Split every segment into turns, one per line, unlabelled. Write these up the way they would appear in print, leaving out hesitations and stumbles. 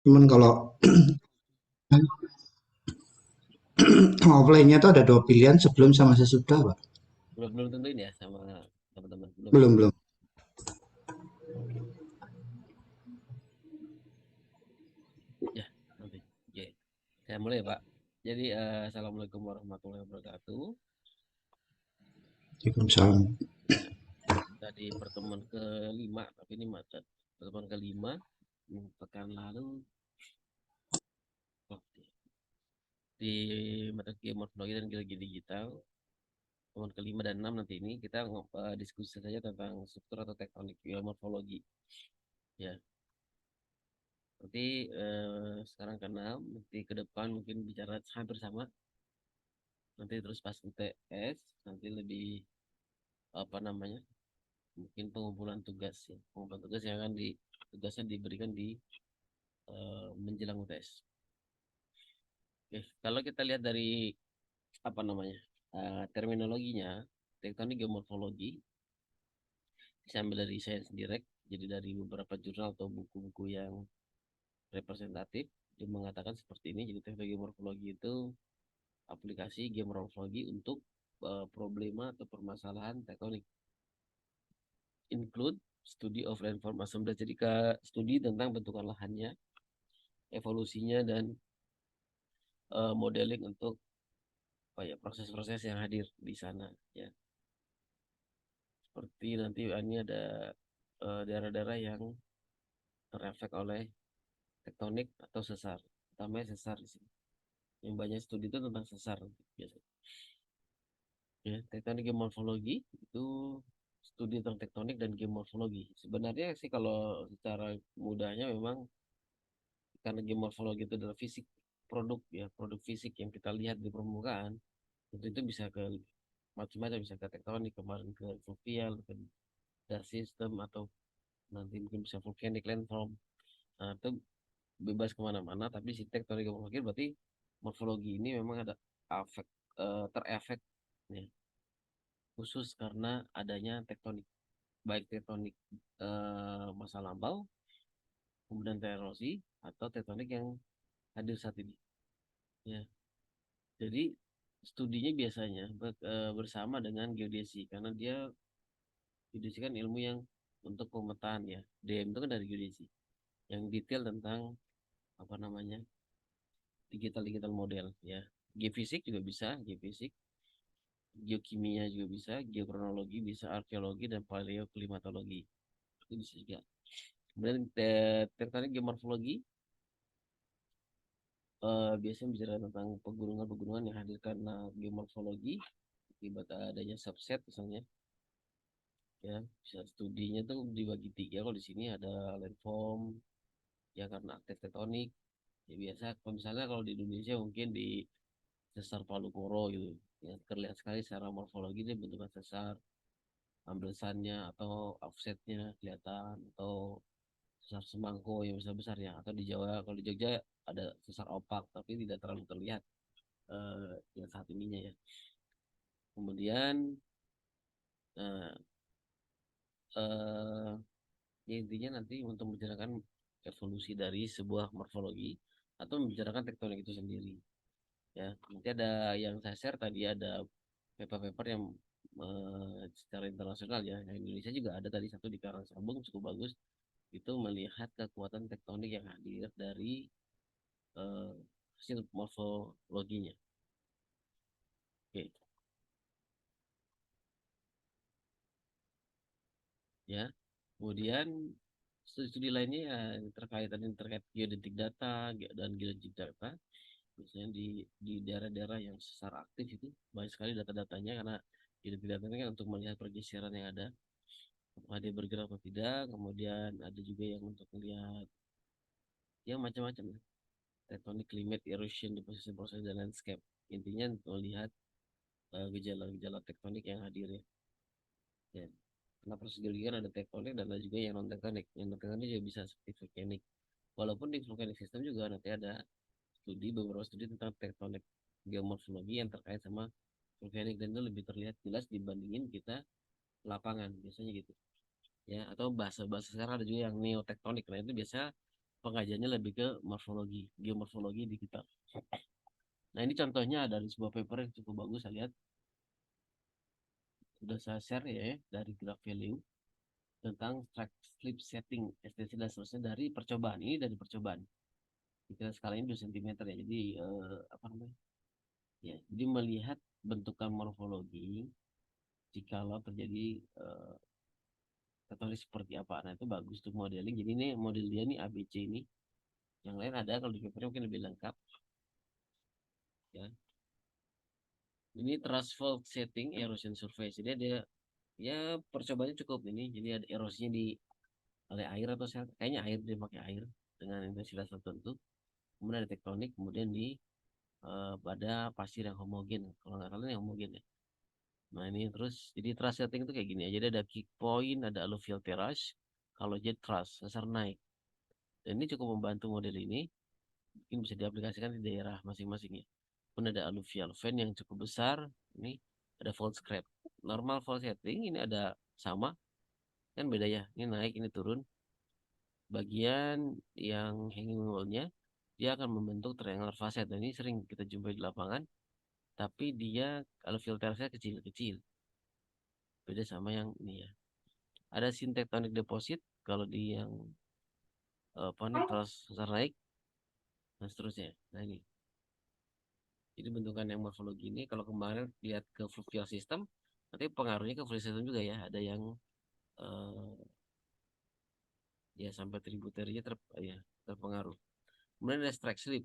Cuman kalau offline-nya tuh ada dua pilihan sebelum sama sesudah, Pak.
Belum belum tentuin ya sama teman-teman, belum ya.
Belum, belum.
Oke, ya nanti. Oke, saya mulai ya, Pak. Jadi assalamualaikum warahmatullahi wabarakatuh.
Waalaikumsalam.
Ya, tadi pertemuan kelima, tapi ini pertemuan kelima pekan lalu oke, di mata morfologi dan geologi digital. Pertemuan kelima dan enam nanti ini kita diskusi saja tentang struktur atau tektonik geomorfologi. Ya, nanti sekarang ke enam, nanti ke depan mungkin bicara hampir sama. Nanti terus pas UTS, nanti lebih apa namanya? Mungkin pengumpulan tugas ya. Pengumpulan tugas yang akan tugasnya diberikan di menjelang UTS. Oke, kalau kita lihat dari apa namanya? Terminologinya, tektonik geomorfologi bisa ambil dari Science Direct, jadi dari beberapa jurnal atau buku-buku yang representatif yang mengatakan seperti ini. Jadi teknik geomorfologi itu aplikasi geomorfologi untuk problema atau permasalahan tektonik, include study of landform assemblage, jadi ke studi tentang bentukan lahannya, evolusinya, dan modeling untuk apa ya, proses-proses yang hadir di sana ya. Seperti nanti ini ada daerah-daerah yang terefek oleh tektonik atau sesar, utamanya sesar di sini. Yang banyak studi itu tentang sesar biasanya. Ya, tektonik geomorfologi itu studi tentang tektonik dan geomorfologi. Sebenarnya sih kalau secara mudahnya memang karena geomorfologi itu adalah fisik produk ya, produk fisik yang kita lihat di permukaan, itu bisa ke macam-macam, bisa ke tektonik, kemarin ke fluvial, ke dash system, atau nanti mungkin bisa volcanic landform. Nah, itu bebas kemana-mana, tapi si tektonik geomorfologi berarti morfologi ini memang ada efek terefek ya, khusus karena adanya tektonik, baik tektonik masa lampau, kemudian erosi, atau tektonik yang hadir saat ini. Ya, jadi studinya biasanya bersama dengan geodesi, karena dia geodesi kan ilmu yang untuk pemetaan ya. DM itu kan dari geodesi, yang detail tentang apa namanya, digital digital model ya. Geofisik juga bisa, geofisik, geokimia juga bisa, geokronologi bisa, arkeologi dan paleoklimatologi itu bisa juga. Kemudian tektonik geomorfologi biasanya bicara tentang pegunungan-pegunungan yang hadir karena geomorfologi akibat adanya subset misalnya ya. Bisa studinya tuh dibagi tiga. Kalau di sini ada landform ya karena aktif tektonik ya, biasa kalau misalnya kalau di Indonesia mungkin di sesar Palu Koro gitu ya, terlihat sekali secara morfologi dia bentukan sesar, amblesannya atau offsetnya kelihatan, atau sesar semangko yang besar besar ya, atau di Jawa kalau di Jogja ada sesar opak tapi tidak terlalu terlihat yang saat ininya ya. Kemudian eh, eh, ya intinya nanti untuk membicarakan evolusi dari sebuah morfologi atau membicarakan tektonik itu sendiri ya. Nanti ada yang saya share tadi, ada paper-paper yang secara internasional ya, yang Indonesia juga ada tadi satu di Karangsabung cukup bagus, itu melihat kekuatan tektonik yang hadir dari eh, hasil morfologinya. Oke ya. Kemudian studi-studi lainnya ya terkait geodetik data dan geologic data. Misalnya di daerah-daerah yang sesar aktif itu banyak sekali data-datanya, karena geodetik datanya kan untuk melihat pergeseran yang ada, apakah dia bergerak atau tidak. Kemudian ada juga yang untuk melihat ya macam-macam ya. Tectonic climate, erosion, deposition process, dan landscape. Intinya melihat gejala-gejala tektonik yang hadir ya. Ya. Karena proses geologi kan ada tektonik dan ada juga yang non tektonik. Yang non tektonik juga bisa seperti vulkanik. Walaupun di vulkanik system juga nanti ada beberapa studi tentang tektonik geomorfologi yang terkait sama vulkanik, dan itu lebih terlihat jelas dibandingin kita lapangan biasanya gitu. Ya, atau bahasa-bahasa sekarang ada juga yang neotektonik. Nah, itu biasa pengajiannya lebih ke morfologi, geomorfologi digital. Nah ini contohnya dari sebuah paper yang cukup bagus, saya lihat sudah saya share ya dari graph value tentang track slip setting, STC dan seterusnya dari percobaan. Ini dari percobaan. Kita skalanya 2 cm ya. Jadi apa namanya? Ya, jadi melihat bentukan morfologi jikalau terjadi tektonik seperti apa. Nah, itu bagus tuh modeling. Jadi ini model dia nih ABC ini. Yang lain ada kalau di papernya mungkin lebih lengkap ya. Ini trust fault setting erosion surface. Jadi ada ya percobaannya cukup ini. Jadi ada erosinya di oleh air atau kayaknya air, dia pakai air dengan intensitas tertentu. Kemudian ada tektonik, kemudian di pada pasir yang homogen. Kalau nggak salah yang homogen ya. Nah ini terus jadi trust setting itu kayak gini aja. Jadi ada kick point, ada alluvial terrace. Kalau jet trust sesar naik. Dan ini cukup membantu model ini. Mungkin bisa diaplikasikan di daerah masing-masing ya. Pun ada alluvial fan yang cukup besar. Ini ada fault scrap. Normal fault setting ini ada sama. Kan beda ya. Ini naik, ini turun. Bagian yang hanging wall-nya dia akan membentuk triangular facet. Dan ini sering kita jumpai di lapangan. Tapi dia kalau filternya kecil-kecil. Beda sama yang ini ya. Ada syntectonic deposit kalau di yang apa nih terus sesar naik dan seterusnya. Nah ini. Jadi bentukan yang morfologi ini kalau kemarin lihat ke fluvial system, nanti pengaruhnya ke fluvial system juga ya. Ada yang eh, ya sampai tributarinya ya, terpengaruh. Kemudian ada strike slip.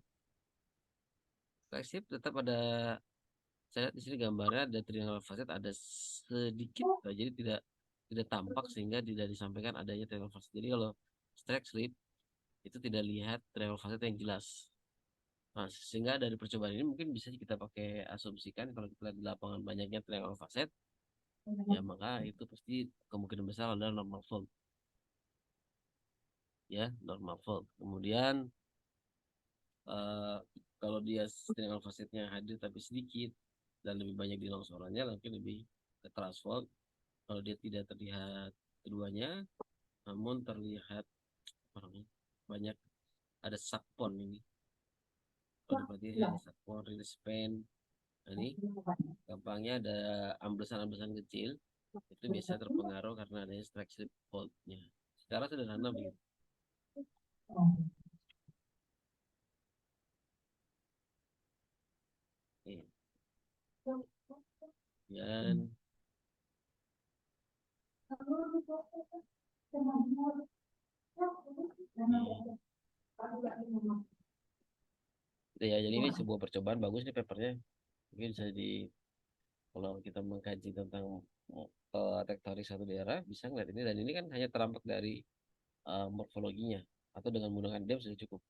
Strike slip tetap ada, saya lihat di sini gambarnya ada triangular facet, ada sedikit, jadi tidak tampak sehingga tidak disampaikan adanya triangular facet. Jadi kalau strike slip itu tidak lihat triangular facet yang jelas. Nah, sehingga dari percobaan ini mungkin bisa kita pakai asumsikan kalau kita lihat di lapangan banyaknya triangular facet, ya maka itu pasti kemungkinan besar adalah normal fault. Ya, normal fault. Kemudian eh, kalau dia triangular facetnya hadir tapi sedikit dan lebih banyak di longsorannya, mungkin lebih ke trust fault. Kalau dia tidak terlihat keduanya, namun terlihat apa namanya, banyak ada sakpon ini. Kalau berarti ada sakpon, release span. Nah, ini gampangnya ada amblesan-amblesan kecil. Itu biasa terpengaruh karena adanya strike slip fault-nya. Secara sederhana begitu. Iya. Dan iya. Ya, jadi ini sebuah percobaan bagus nih papernya. Mungkin bisa kalau kita mengkaji tentang tektonik satu daerah, bisa ngeliat ini. Dan ini kan hanya terampak dari morfologinya. Atau dengan menggunakan DEM sudah cukup.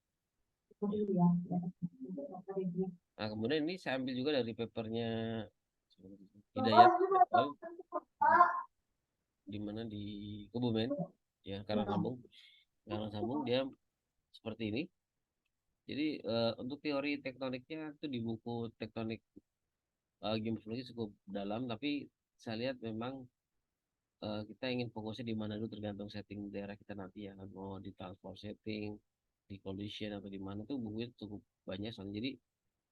Nah, kemudian ini saya ambil juga dari papernya Hidayat et al. Di mana di Kebumen, ya Karang Sambung dia seperti ini. Jadi untuk teori tektoniknya itu di buku tektonik geomorfologi cukup dalam, tapi saya lihat memang kita ingin fokusnya di mana dulu tergantung setting daerah kita nanti ya, mau di transport setting, di collision atau di mana tuh bukunya cukup banyak soalnya. Jadi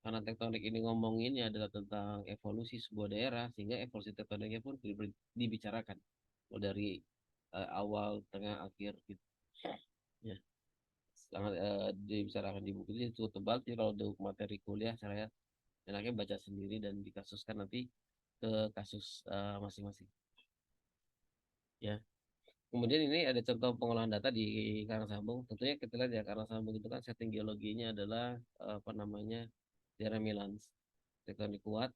karena tektonik ini ngomonginnya adalah tentang evolusi sebuah daerah, sehingga evolusi tektoniknya pun dibicarakan. Mulai dari awal, tengah, akhir gitu. Ya, sangat dibicarakan di buku ini cukup tebal. Jadi kalau untuk materi kuliah saya enaknya baca sendiri dan dikasuskan nanti ke kasus masing-masing. Ya. Kemudian ini ada contoh pengolahan data di Karangsambung. Tentunya kita lihat ya Karangsambung itu kan setting geologinya adalah apa namanya daerah Milans, tektonik kuat.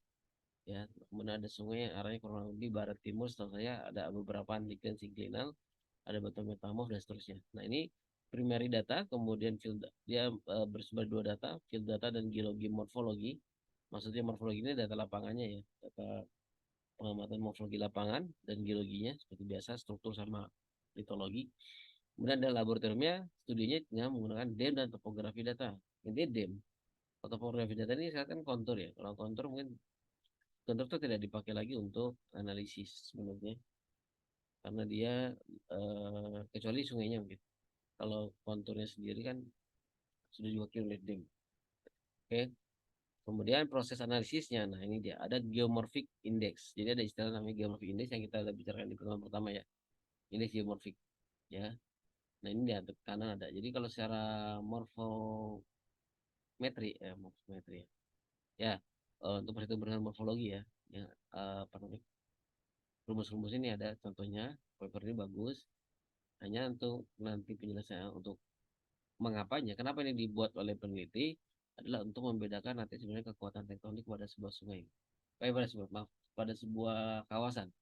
Ya, kemudian ada sungai yang arahnya kurang lebih barat timur. Setahu saya ada beberapa andikan sinklinal, ada batu metamorf dan seterusnya. Nah ini primary data, kemudian field dia bersumber dua data, field data dan geologi morfologi. Maksudnya morfologi ini data lapangannya ya, data pengamatan morfologi lapangan dan geologinya seperti biasa, struktur sama litologi. Kemudian ada laboratoriumnya, studinya dengan menggunakan DEM dan topografi data. Ini DEM. Kalau topografi data ini saya kan kontur ya. Kalau kontur mungkin kontur itu tidak dipakai lagi untuk analisis sebenarnya, karena dia kecuali sungainya mungkin. Kalau konturnya sendiri kan sudah diwakili oleh DIM. Oke. Kemudian proses analisisnya, nah ini dia ada geomorphic index. Jadi ada istilah namanya geomorphic index yang kita udah bicarakan di pertemuan pertama ya. Indeks geomorphic ya. Nah ini dia kanan ada. Jadi kalau secara morfometri ya. Ya, untuk perhitungan morfologi ya. Ya, apa namanya? Rumus-rumus ini ada contohnya. Paper ini bagus. Hanya untuk nanti penjelasan untuk mengapanya, kenapa ini dibuat oleh peneliti adalah untuk membedakan nanti sebenarnya kekuatan tektonik pada sebuah sungai. Maaf, pada sebuah kawasan.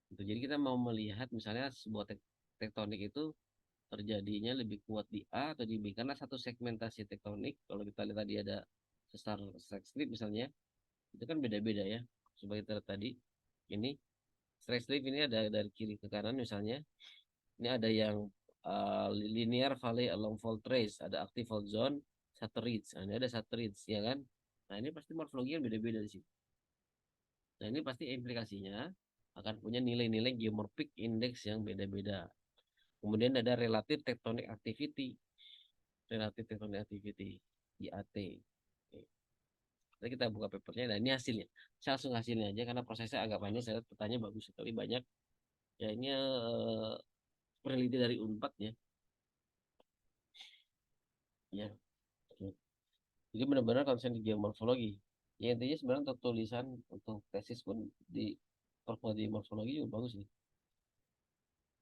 Gitu. Jadi kita mau melihat misalnya sebuah tektonik itu terjadinya lebih kuat di A atau di B karena satu segmentasi tektonik kalau kita lihat tadi ada sesar strip misalnya itu kan beda-beda ya. Sebagai kita lihat tadi ini strip ini ada dari kiri ke kanan misalnya. Ini ada yang linear valley along fault trace, ada active fault zone, shutter ridge. Nah, ini ada shutter ridge ya kan. Nah ini pasti morfologi yang beda-beda di sini. Nah ini pasti implikasinya akan punya nilai-nilai geomorphic index yang beda-beda. Kemudian ada relative tectonic activity. Relative tectonic activity, IAT. Oke. Nanti kita buka papernya. Nah ini hasilnya. Saya langsung hasilnya aja karena prosesnya agak panjang. Saya bertanya bagus sekali banyak. Ya ini peneliti dari Unpad ya. Ya. Oke. Jadi benar-benar konsen di geomorfologi. Ya intinya sebenarnya untuk tulisan untuk tesis pun di perkuat di morfologi juga bagus nih.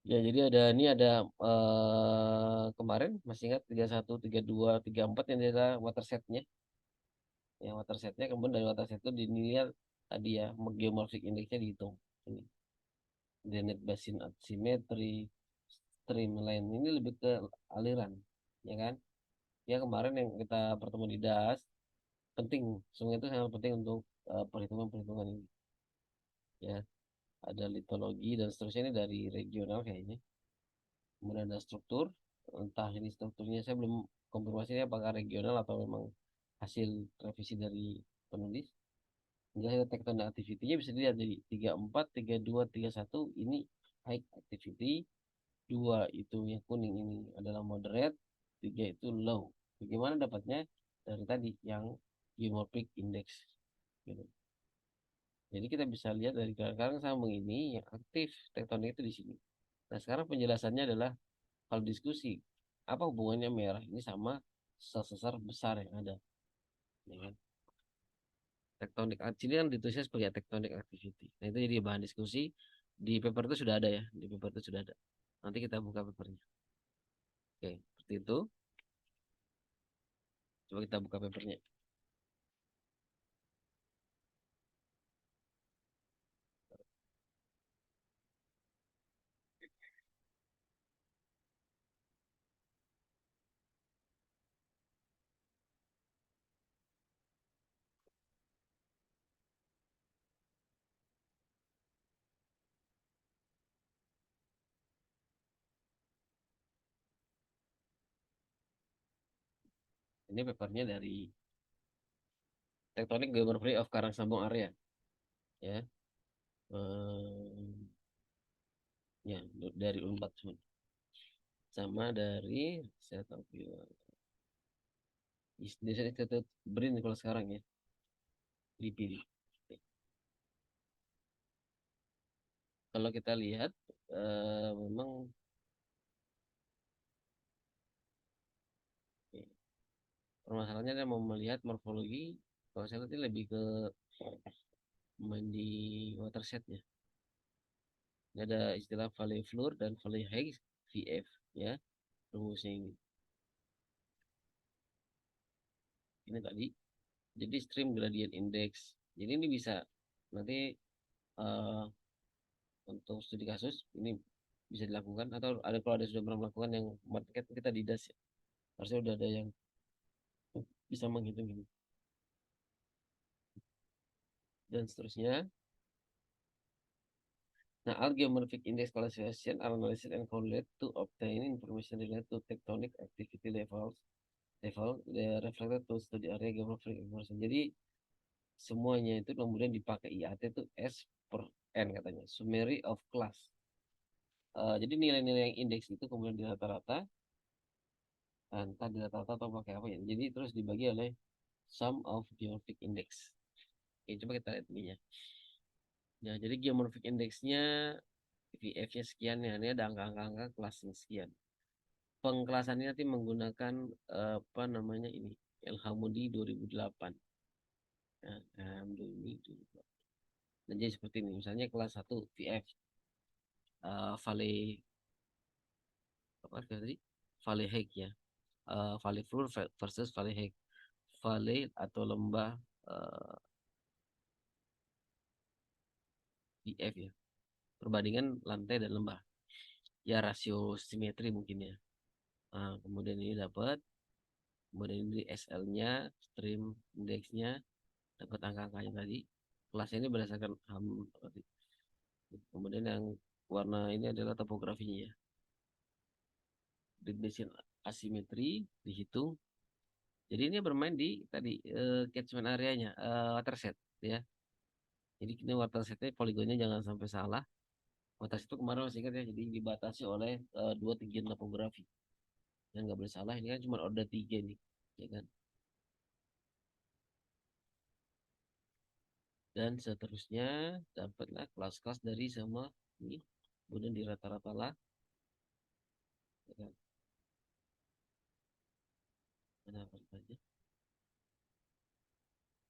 Ya, jadi ada kemarin masih ingat 31, 32, 34 yang adalah watersetnya. Ya, watersetnya kemudian dari waterset itu dinilai tadi ya geomorphic indexnya dihitung. Ini drainage basin asymmetry, streamline ini lebih ke aliran, ya kan? Ya kemarin yang kita pertemuan di DAS penting, sungai itu sangat penting untuk perhitungan-perhitungan ini. Ya, ada litologi dan seterusnya ini dari regional kayaknya. Kemudian ada struktur, entah ini strukturnya saya belum konfirmasinya apakah regional atau memang hasil revisi dari penulis. Hingga hasil tectonic activity-nya bisa dilihat jadi 34, 32, 31 ini high activity, 2 itu yang kuning ini adalah moderate, 3 itu low. Bagaimana dapatnya? Dari tadi yang geomorphic index. Gitu. Jadi kita bisa lihat dari karang-karang sambung ini yang aktif tektonik itu di sini. Nah sekarang penjelasannya adalah kalau diskusi apa hubungannya merah ini sama sesar besar yang ada, ya kan? Tektonik sini kan ditulisnya sebagai tektonik activity. Nah itu jadi bahan diskusi di paper itu sudah ada ya, di paper itu sudah ada. Nanti kita buka papernya. Oke, seperti itu. Coba kita buka papernya. Ini papernya dari Tectonic Geography of Karangsambung Area, ya. Ehm, ya dari Unpad sama dari saya tahu Indonesia Institute BRIN kalau sekarang ya di PD. Kalau kita lihat memang permasalahannya adalah mau melihat morfologi. Kalau saya lihat ini lebih ke main di watershed ya. Ini ada istilah valley floor dan valley height VF ya rumusnya ini. Ini tadi. Jadi stream gradient index. Jadi ini bisa nanti eh, untuk studi kasus ini bisa dilakukan atau ada kalau ada sudah pernah melakukan yang market kita di DAS ya. Harusnya udah ada yang bisa menghitung ini dan seterusnya. Nah, algorithmic index classification are analysis and correlate to obtain information related to tectonic activity level reflected to study area geographic information. Jadi semuanya itu kemudian dipakai IAT itu S per N katanya, summary of class. Jadi nilai-nilai yang indeks itu kemudian di rata-rata Entah di rata-rata atau pakai apa ya. Jadi terus dibagi oleh sum of geomorphic index. Oke, coba kita lihat ini ya. Ya, jadi geomorphic indexnya VF-nya sekian ya. Ini ada angka-angka kelas yang sekian. Pengkelasannya nanti menggunakan apa namanya ini? Elhamoudi 2008. Ya, Elhamoudi 2008. Dan jadi seperti ini. Misalnya kelas 1 VF Valley apa tadi? Valley Hake ya. Valley Floor versus Valley Hake. Valley atau lembah VF ya. Perbandingan lantai dan lembah. Ya rasio simetri mungkin ya. Nah, kemudian ini dapat, kemudian ini SL-nya, stream indeksnya, dapat angka-angkanya tadi. Kelasnya ini berdasarkan HAM. Kemudian yang warna ini adalah topografinya ya. Grid basin asimetri dihitung. Jadi ini bermain di tadi catchment areanya, watershed ya. Jadi ini watershednya poligonnya jangan sampai salah. Watershed itu kemarin masih ingat ya, jadi dibatasi oleh dua tinggian topografi. Yang nggak boleh salah ini kan cuma order 3 nih, ya kan? Dan seterusnya dapatlah kelas-kelas dari sama ini, kemudian di rata-rata lah, ya kan? Ada apa saja?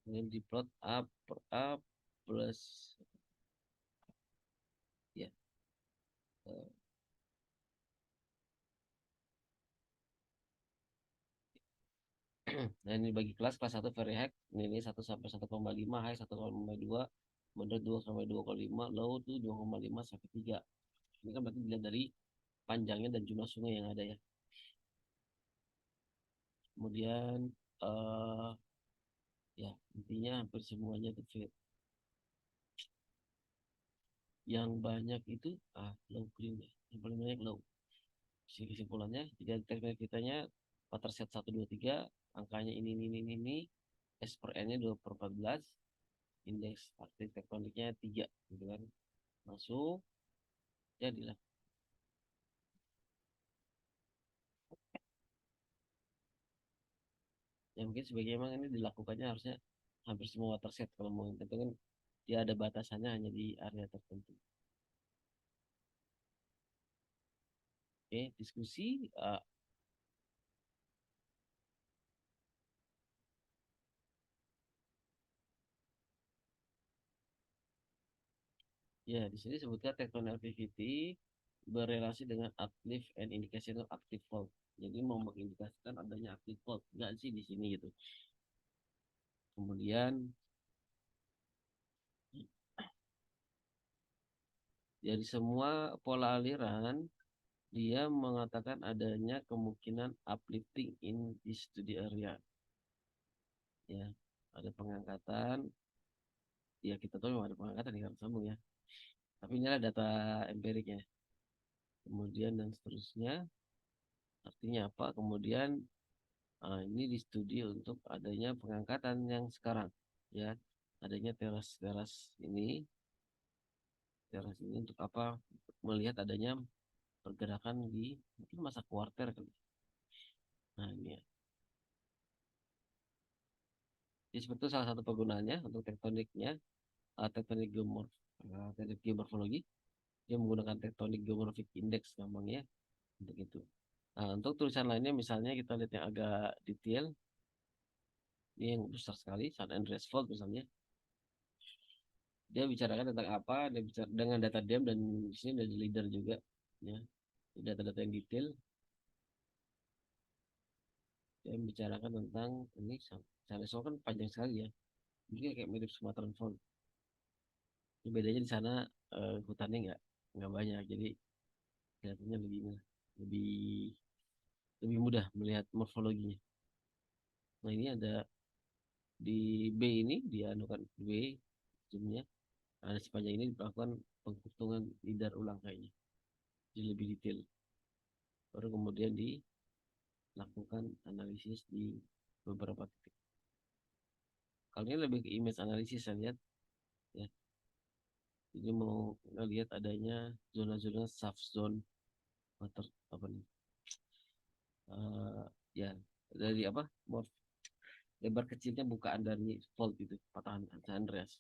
Kemudian di plot A per A plus ya. eh, Nah ini bagi kelas 1 very high, ini 1 sampai 1,5, high 1,2, moderate 2 sampai 2,5, low tuh 2,5 sampai 3. Ini kan berarti dilihat dari panjangnya dan jumlah sungai yang ada ya. Kemudian eh ya intinya hampir semuanya itu fit. Yang banyak itu low green ya. Yang paling banyak low. Kesimpulannya jika teknik kitanya watershed 1 2 3, angkanya ini S per N-nya 2/14, indeks aktif tektoniknya 3 gitu kan. Masuk jadilah. Ya mungkin sebagai emang ini dilakukannya harusnya hampir semua watershed kalau mau itu kan dia ada batasannya hanya di area tertentu. Oke, diskusi ya di sini sebutkan tectonic activity berrelasi dengan uplift and indication of active fault. Jadi mau mengindikasikan adanya active fault enggak sih di sini gitu. Kemudian dari semua pola aliran dia mengatakan adanya kemungkinan uplifting in the study area. Ya, ada pengangkatan. Ya kita tahu memang ada pengangkatan di kartu sambung ya. Tapi inilah data empiriknya. Kemudian dan seterusnya. Artinya apa? Kemudian ini di studi untuk adanya pengangkatan yang sekarang ya. Adanya teras ini untuk apa? Untuk melihat adanya pergerakan di mungkin masa kuarter kali. Nah ini ya. Jadi seperti itu salah satu penggunaannya untuk tektoniknya, tektonik tektonik geomorfologi. Dia menggunakan tektonik geomorphic index gampangnya untuk itu. Nah, untuk tulisan lainnya misalnya kita lihat yang agak detail, ini yang besar sekali, San Andreas Fault misalnya. Dia bicarakan tentang apa, dia bicara dengan data diam dan di sini ada leader juga, ya. Data-data yang detail. Dia membicarakan tentang ini San Andreas Fault kan panjang sekali ya. Mungkin kayak mirip Sumatera Fault. Ini bedanya di sana hutannya nggak banyak, jadi kelihatannya lebih lebih mudah melihat morfologinya. Nah ini ada di B ini dia anukan B zoomnya. Nah, sepanjang ini dilakukan penghitungan lidar ulang kayaknya. Jadi lebih detail. Baru kemudian dilakukan analisis di beberapa titik. Kali ini lebih ke image analisis saya lihat. Ya. Jadi mau ngelihat adanya zona-zona soft zone water apa nih? ya dari apa lebar kecilnya bukaan dari fault itu patahan San Andreas.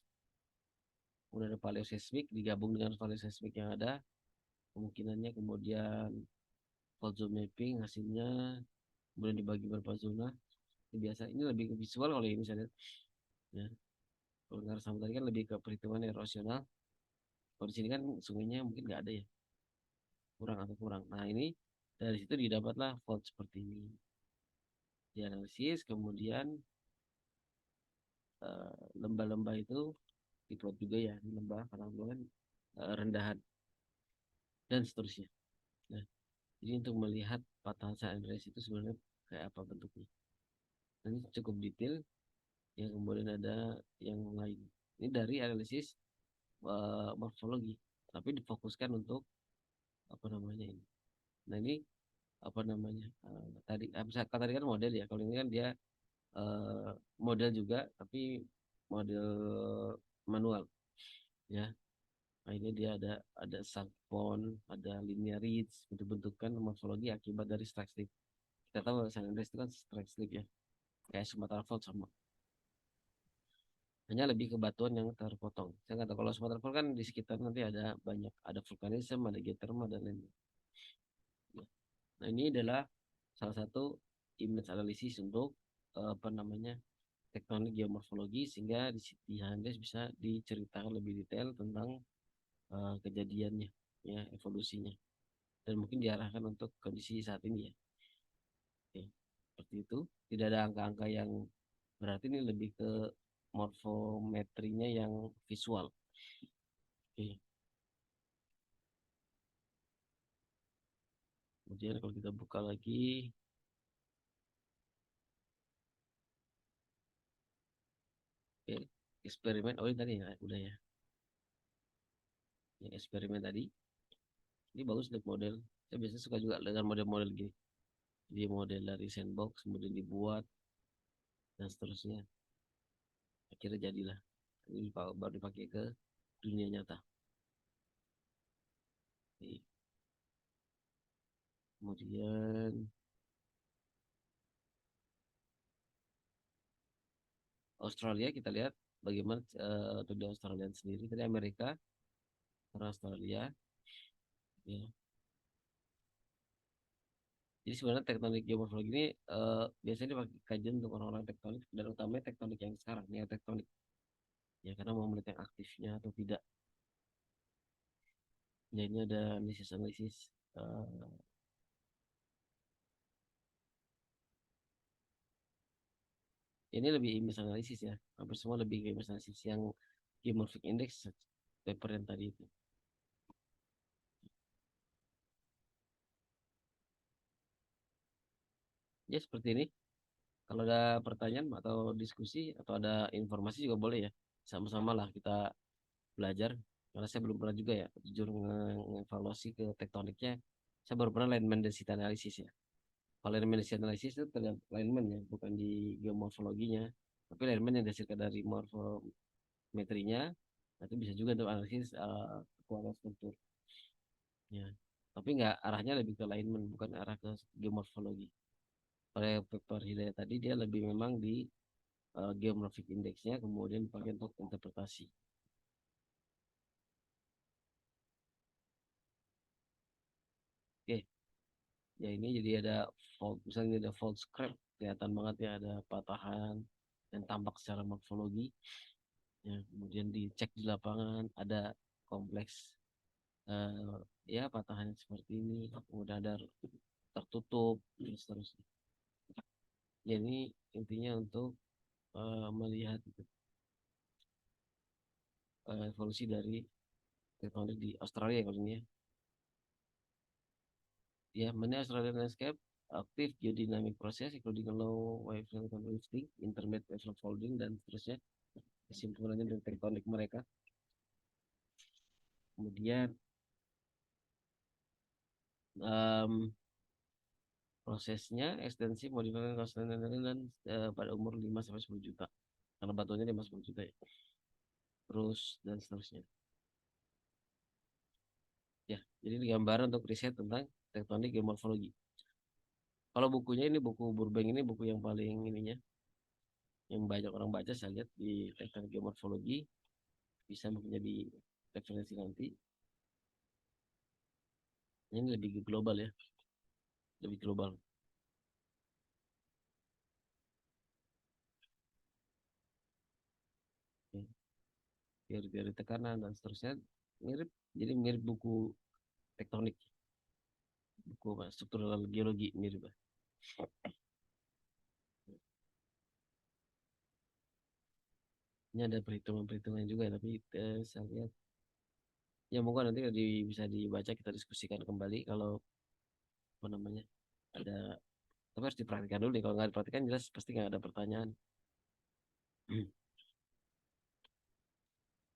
Kemudian ada paleoseismik digabung dengan paleoseismik yang ada kemungkinannya, kemudian fault zone mapping hasilnya, kemudian dibagi beberapa zona. Ini biasa ini lebih ke visual kalau ini misalnya ya. Kalau nggak sama tadi kan lebih ke perhitungan erosional. Kalau di sini kan sungainya mungkin nggak ada ya, kurang atau kurang. Nah ini dari situ didapatlah fault seperti ini. Dianalisis, kemudian lembah-lembah itu diplot juga ya, ini lembah karena kan rendahan dan seterusnya. Nah, jadi untuk melihat patahan San Andreas itu sebenarnya kayak apa bentuknya. Nah, ini cukup detail. Yang kemudian ada yang lain. Ini dari analisis morfologi, tapi difokuskan untuk apa namanya ini. Nah ini apa namanya misalkan tadi kan model ya. Kalau ini kan dia eh, model juga, tapi model manual ya. Nah ini dia ada subpon, ada linear ridge, bentuk-bentukan morfologi akibat dari strike slip. Kita tahu San Andreas itu kan strike slip ya, kayak Sumatera Fault sama. Hanya lebih ke batuan yang terpotong. Saya nggak tahu kalau Sumatera Fault kan di sekitar nanti ada banyak, ada vulkanisme, ada geothermal dan lain-lain. Nah ini adalah salah satu image analisis untuk apa namanya tektonik geomorfologi, sehingga di Andes bisa diceritakan lebih detail tentang kejadiannya, ya evolusinya, dan mungkin diarahkan untuk kondisi saat ini ya. Oke. Seperti itu. Tidak ada angka-angka yang berarti, ini lebih ke morfometrinya yang visual. Oke. Kemudian kalau kita buka lagi oke, eksperimen, oh ini tadi ya udah ya, yang eksperimen tadi ini bagus untuk model. Saya biasanya suka juga dengan model-model gini. Dia model dari sandbox kemudian dibuat dan seterusnya, akhirnya jadilah ini baru dipakai ke dunia nyata. Oke. Kemudian Australia kita lihat bagaimana untuk di Australia sendiri. Tadi Amerika, karena Australia ya. Jadi sebenarnya tektonik geomorfologi ini biasanya dipakai kajian untuk orang-orang tektonik, dan utamanya tektonik yang sekarang tektonik ya, karena mau melihat yang aktifnya atau tidak. Ya ini ada analisis-analisis ini lebih image analisis ya, hampir semua lebih ke image analisis. Yang geomorphic index paper yang tadi itu ya seperti ini. Kalau ada pertanyaan atau diskusi atau ada informasi juga boleh ya, sama-sama lah kita belajar, karena saya belum pernah juga ya jujur ngevaluasi ke tektoniknya. Saya baru pernah alignment density analysis ya. Kalau alignment density analysis itu tergantung alignment ya, bukan di geomorfologinya, tapi alignment yang dihasilkan dari morfometrinya. Itu bisa juga untuk analisis kekuatan struktur ya, tapi nggak, arahnya lebih ke alignment bukan arah ke geomorfologi. Pada vektor Hidayah tadi dia lebih memang di geomorphic indexnya kemudian dipakai untuk interpretasi. Oke, ya ini jadi ada fault, misalnya ada fault scrap, kelihatan banget ya ada patahan dan tampak secara morfologi. Ya, kemudian dicek di lapangan ada kompleks ya patahan seperti ini, kemudian ada tertutup dan seterusnya. Jadi intinya untuk melihat evolusi dari tektonik di Australia kalau ini ya. Ya, mana Australian landscape aktif geodynamic proses including low wavelength lifting, intermediate wavelength folding dan seterusnya. Kesimpulannya dari tektonik mereka. Kemudian um, prosesnya ekstensi modifikasi konstitusi dan pada umur 5 sampai 10 juta. Karena batuannya 5 10 juta ya. Terus dan seterusnya. Ya, jadi ini gambaran untuk riset tentang tektonik geomorfologi. Kalau bukunya ini buku Burbank ini buku yang paling ininya, yang banyak orang baca saya lihat di teknik geomorfologi bisa menjadi referensi nanti. Ini lebih global ya, lebih global. Ya. Teori-teori tekanan dan seterusnya mirip, jadi mirip buku tektonik, buku apa, struktural geologi mirip lah. Ini ada perhitungan-perhitungan juga tapi saya lihat ya monggo nanti bisa dibaca kita diskusikan kembali kalau apa namanya ada, tapi harus diperhatikan dulu nih, kalau nggak diperhatikan jelas pasti nggak ada pertanyaan.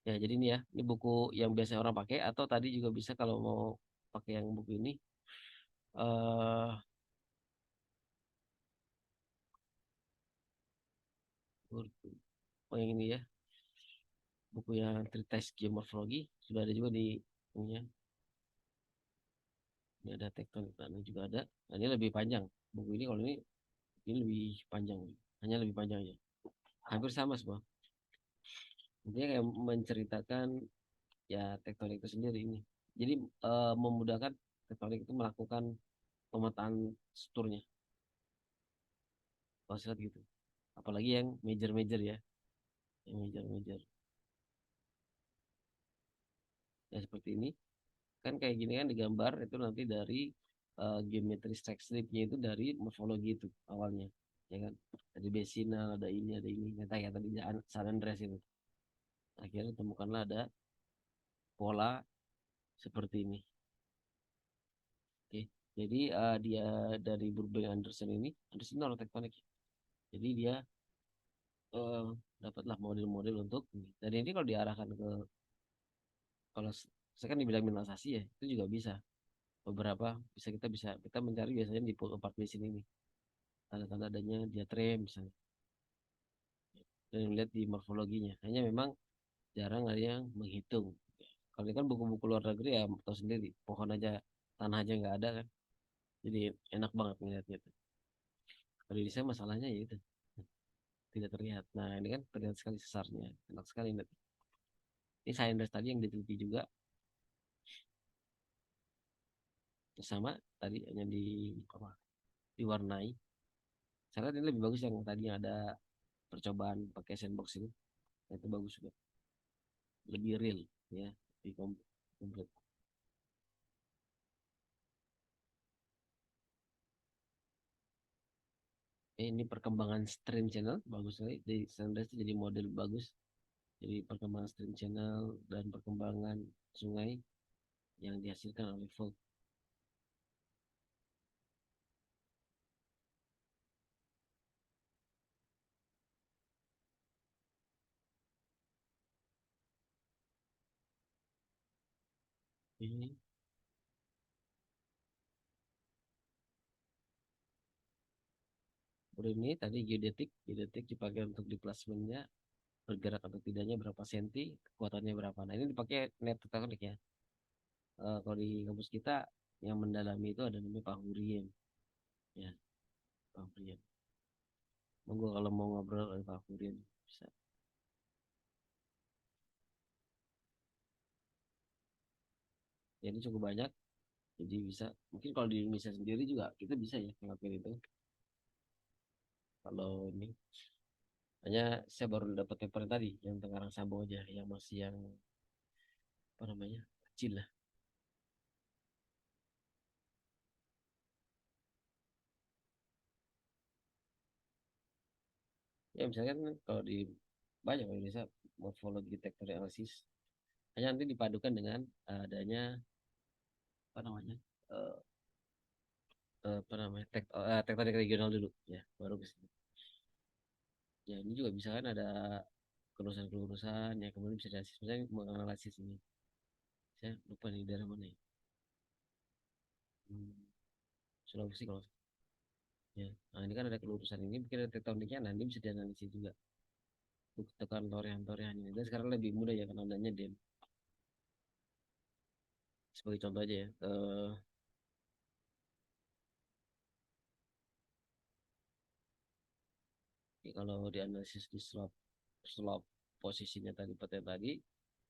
Ya jadi ini ya, ini buku yang biasa orang pakai atau tadi juga bisa kalau mau pakai yang buku ini eh oh yang ini ya, buku yang treatise geomorfologi sudah ada juga di punya. Ini ada tektonik tanah juga ada. Nah, ini lebih panjang. Buku ini kalau ini lebih panjang. Hanya lebih panjang ya. Hampir sama semua. Intinya kayak menceritakan ya tektonik itu sendiri ini. Jadi memudahkan tektonik itu melakukan pemetaan strukturnya. Kalau saya lihat gitu. Apalagi yang major-major ya. Yang major-major. Ya seperti ini. Kan kayak gini kan digambar itu nanti dari geometri strip-stripnya itu dari morfologi itu awalnya. Ya kan. Ada basinal, ada ini. Nyata ya tadi San Andreas itu. Akhirnya temukanlah ada pola seperti ini. Oke. Jadi dia dari Burbank Anderson ini, Anderson orang tektonik. Jadi dia eh, dapatlah model-model untuk ini. Dan ini kalau diarahkan ke, kalau saya kan dibilang minimalisasi ya, itu juga bisa. Beberapa kita mencari biasanya di empat basin ini. Tanda-tanda adanya diatrem misalnya. Dan melihat di morfologinya. Hanya memang jarang ada yang menghitung. Kalau ini kan buku-buku luar negeri ya tahu sendiri, pohon aja, tanah aja nggak ada kan. Jadi enak banget melihatnya tuh. Kalau di saya masalahnya ya itu tidak terlihat. Nah ini kan terlihat sekali sesarnya, enak sekali. Ini Science tadi yang diteliti juga sama tadi hanya di apa, diwarnai. Saya lihat ini lebih bagus yang tadi yang ada percobaan pakai sandbox ini. Nah, itu bagus juga, lebih real ya, lebih komplit. Ini perkembangan stream channel bagus sekali. Di Sanders itu jadi model bagus. Jadi perkembangan stream channel dan perkembangan sungai yang dihasilkan oleh fault. Ini udah ini tadi geodetik, geodetik dipakai untuk displacement-nya, bergerak atau tidaknya berapa senti, kekuatannya berapa. Nah ini dipakai net tektonik ya. Kalau di kampus kita yang mendalami itu ada namanya Pak Hurien, ya Pak Hurien. Monggo kalau mau ngobrol dengan Pak Hurien bisa. Ya, ini cukup banyak, jadi bisa. Mungkin kalau di Indonesia sendiri juga kita bisa ya ngelakuin itu. Kalau ini hanya saya baru dapat paper tadi yang Tengarang Sambung aja, yang masih yang apa namanya kecil lah. Ya misalkan kan kalau di banyak di Indonesia morfologi tektonik analisis hanya nanti dipadukan dengan adanya apa namanya eh, apa namanya tektonik regional dulu ya baru ke sini. Ya ini juga bisa kan ada kelulusan-kelulusan yang kemudian bisa dianalisis, misalnya menganalisis ini saya lupa nih daerah mana ya. Hmm, Sulawesi kalau ya. Nah ini kan ada kelulusan ini mungkin ada tektoniknya, nah ini bisa dianalisis juga untuk tekan torehan-torehan ini, dan sekarang lebih mudah ya karena adanya dem. Sebagai contoh aja ya, Ya, kalau dianalisis di slope slope posisinya tadi peta tadi,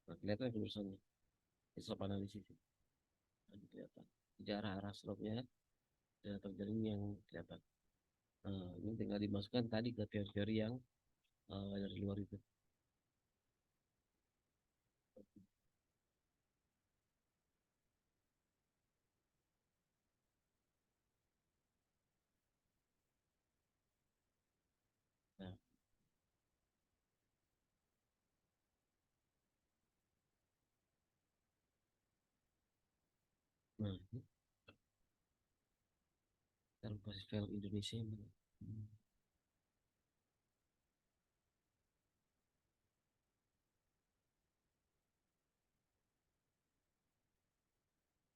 nah, kelihatan kelurusannya di slope analisis. Nah, kelihatan jadi arah-arah slope-nya dan terjadi yang kelihatan. Nah, ini tinggal dimasukkan tadi ke teori-teori yang dari luar itu. Nah, nah ini dalam proses film Indonesia yang mana?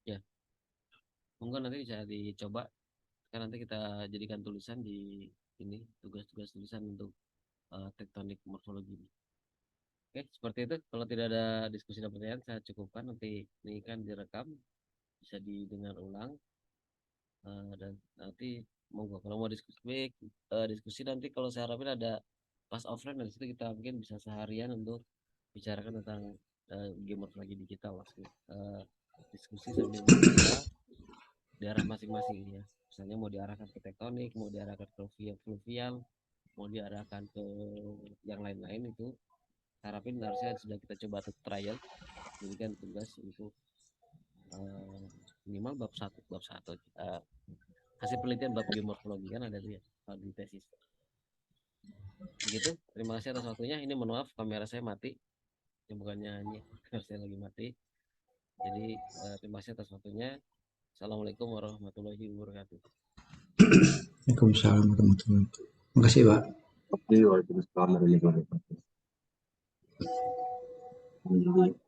Ya, mungkin nanti bisa dicoba. Kan nanti kita jadikan tulisan di ini tugas-tugas tulisan untuk tektonik morfologi. Oke, seperti itu. Kalau tidak ada diskusi dan pertanyaan, saya cukupkan. Nanti ini kan direkam, bisa didengar ulang. Dan nanti monggo kalau mau diskusi nanti kalau saya harapin ada pas offline dari situ kita mungkin bisa seharian untuk bicarakan tentang geomorfologi digital maksudnya. Diskusi sambil membaca daerah masing-masing ya. Misalnya mau diarahkan ke tektonik, mau diarahkan ke fluvial, mau diarahkan ke yang lain-lain itu harapin harusnya sudah kita coba trial jadikan tugas untuk eh, minimal bab satu hasil penelitian bab geomorfologi kan ada tuh ya di tesis begitu. Terima kasih atas waktunya. Ini mohon maaf kamera saya mati ya, bukannya ini kamera saya lagi mati. Jadi terima kasih atas waktunya. Assalamualaikum warahmatullahi wabarakatuh.
Waalaikumsalam warahmatullahi wabarakatuh. Terima kasih, Pak.
Waalaikumsalam warahmatullahi wabarakatuh.